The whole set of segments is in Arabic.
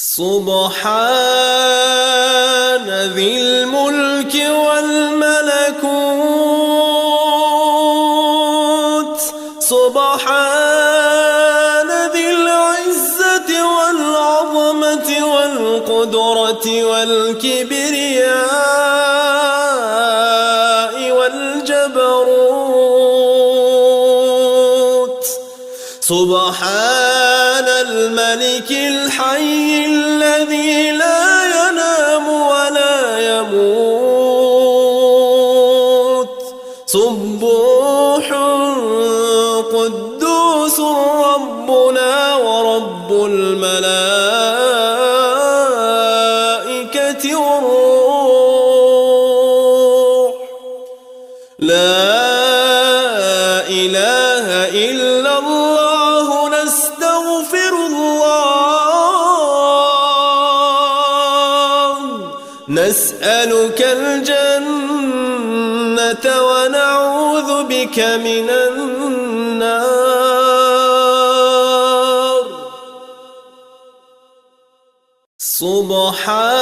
سبحان ذي الملك والملكوت، سبحان ذي العزة والعظمة والقدرة والكبرياء والجبروت. سبحان الملك الحي الذي لا ينام ولا يموت، سبوح قدوس ربنا ورب الملائكة والروح. لا إله إلا الله، نستغفر الله، نسألك الجنة ونعوذ بك من النار.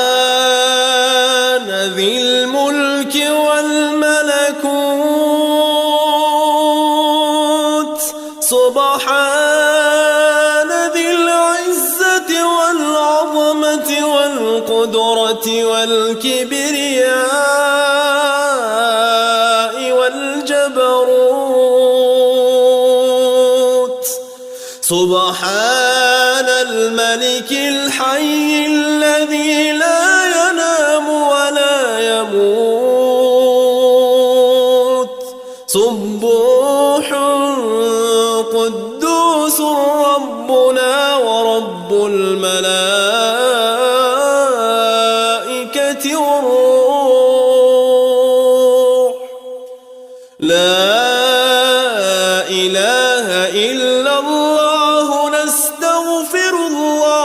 سبحان ذي الملك والملكوت، سبحان ذي العزة والعظمة والقدرة والكبرياء والجبروت. سبحان الملك الحي الذي لا ينام ولا يموت، سبوح قدوس ربنا ورب الملائكة والروح. لا إله إلا الله، نستغفر الله،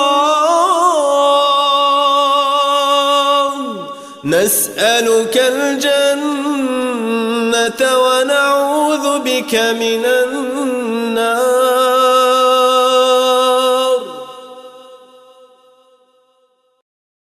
نسألك الجنة ونعوذ بك من النار.